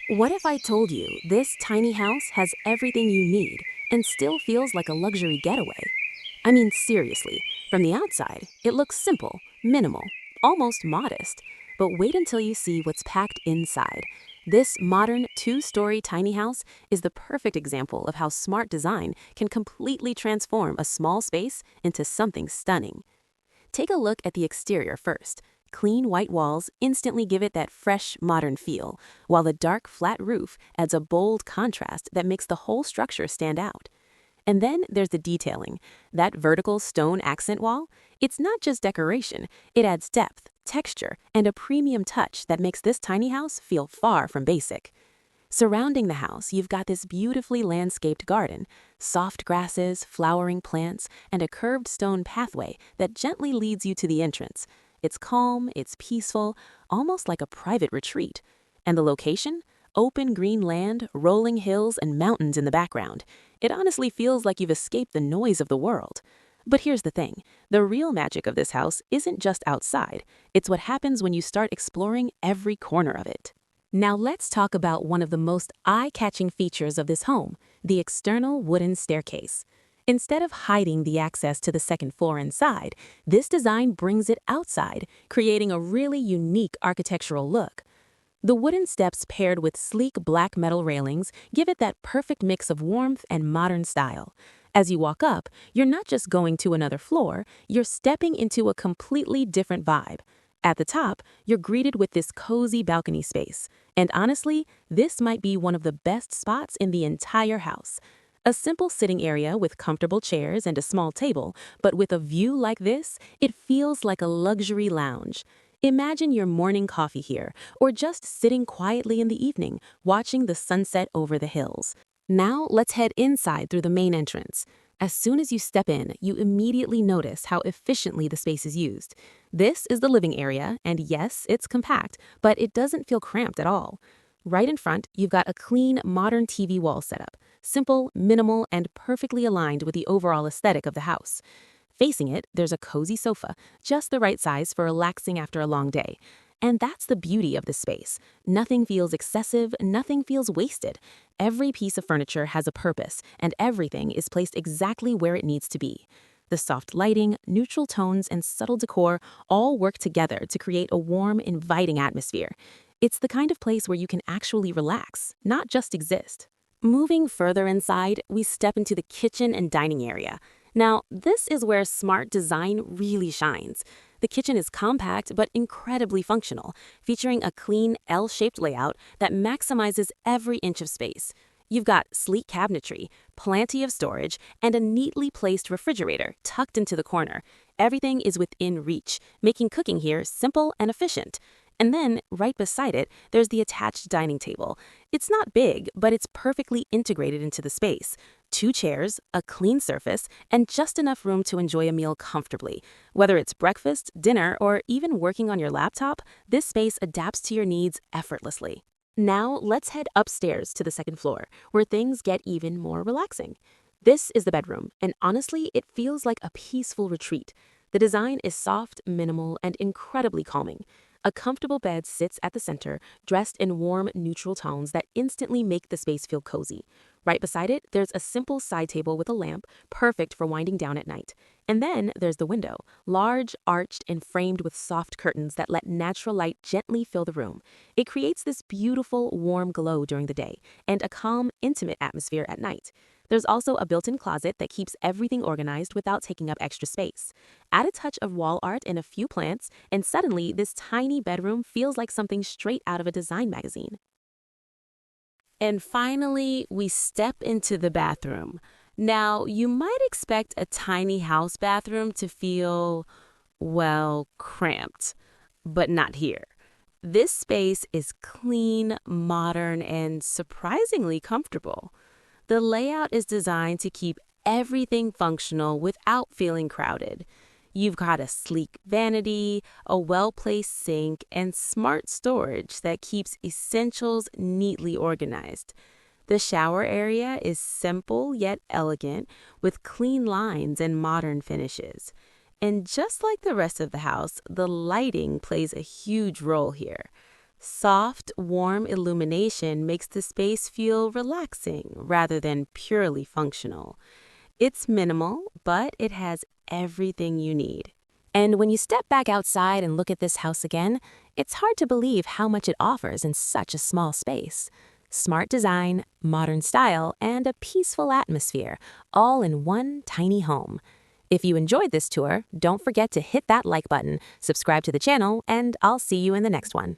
What if I told you this tiny house has everything you need and still feels like a luxury getaway? I mean, seriously, from the outside, it looks simple, minimal, almost modest. But wait until you see what's packed inside. This modern two-story tiny house is the perfect example of how smart design can completely transform a small space into something stunning. Take a look at the exterior first. Clean white walls instantly give it that fresh, modern feel, while the dark, flat roof adds a bold contrast that makes the whole structure stand out. And then there's the detailing. That vertical stone accent wall, it's not just decoration, it adds depth, texture, and a premium touch that makes this tiny house feel far from basic. Surrounding the house, you've got this beautifully landscaped garden, soft grasses, flowering plants, and a curved stone pathway that gently leads you to the entrance. It's calm, it's peaceful, almost like a private retreat. And the location? Open green land, rolling hills, and mountains in the background. It honestly feels like you've escaped the noise of the world. But here's the thing, the real magic of this house isn't just outside, it's what happens when you start exploring every corner of it. Now let's talk about one of the most eye-catching features of this home, the external wooden staircase. Instead of hiding the access to the second floor inside, this design brings it outside, creating a really unique architectural look. The wooden steps paired with sleek black metal railings give it that perfect mix of warmth and modern style. As you walk up, you're not just going to another floor, you're stepping into a completely different vibe. At the top, you're greeted with this cozy balcony space. And honestly, this might be one of the best spots in the entire house. A simple sitting area with comfortable chairs and a small table, but with a view like this, it feels like a luxury lounge. Imagine your morning coffee here, or just sitting quietly in the evening, watching the sunset over the hills. Now let's head inside through the main entrance. As soon as you step in, you immediately notice how efficiently the space is used. This is the living area, and yes, it's compact, but it doesn't feel cramped at all. Right in front, you've got a clean, modern TV wall setup. Simple, minimal, and perfectly aligned with the overall aesthetic of the house. Facing it, there's a cozy sofa, just the right size for relaxing after a long day. And that's the beauty of this space. Nothing feels excessive, nothing feels wasted. Every piece of furniture has a purpose, and everything is placed exactly where it needs to be. The soft lighting, neutral tones, and subtle decor all work together to create a warm, inviting atmosphere. It's the kind of place where you can actually relax, not just exist. Moving further inside, we step into the kitchen and dining area. Now, this is where smart design really shines. The kitchen is compact but incredibly functional, featuring a clean L-shaped layout that maximizes every inch of space. You've got sleek cabinetry, plenty of storage, and a neatly placed refrigerator tucked into the corner. Everything is within reach, making cooking here simple and efficient. And then, right beside it, there's the attached dining table. It's not big, but it's perfectly integrated into the space. 2 chairs, a clean surface, and just enough room to enjoy a meal comfortably. Whether it's breakfast, dinner, or even working on your laptop, this space adapts to your needs effortlessly. Now, let's head upstairs to the second floor, where things get even more relaxing. This is the bedroom, and honestly, it feels like a peaceful retreat. The design is soft, minimal, and incredibly calming. A comfortable bed sits at the center, dressed in warm, neutral tones that instantly make the space feel cozy. Right beside it, there's a simple side table with a lamp, perfect for winding down at night. And then there's the window, large, arched, and framed with soft curtains that let natural light gently fill the room. It creates this beautiful, warm glow during the day and a calm, intimate atmosphere at night. There's also a built-in closet that keeps everything organized without taking up extra space. Add a touch of wall art and a few plants, and suddenly this tiny bedroom feels like something straight out of a design magazine. And finally, we step into the bathroom. Now, you might expect a tiny house bathroom to feel, well, cramped, but not here. This space is clean, modern, and surprisingly comfortable. The layout is designed to keep everything functional without feeling crowded. You've got a sleek vanity, a well-placed sink, and smart storage that keeps essentials neatly organized. The shower area is simple yet elegant, with clean lines and modern finishes. And just like the rest of the house, the lighting plays a huge role here. Soft, warm illumination makes the space feel relaxing rather than purely functional. It's minimal, but it has everything you need. And when you step back outside and look at this house again, it's hard to believe how much it offers in such a small space. Smart design, modern style, and a peaceful atmosphere, all in one tiny home. If you enjoyed this tour, don't forget to hit that like button, subscribe to the channel, and I'll see you in the next one.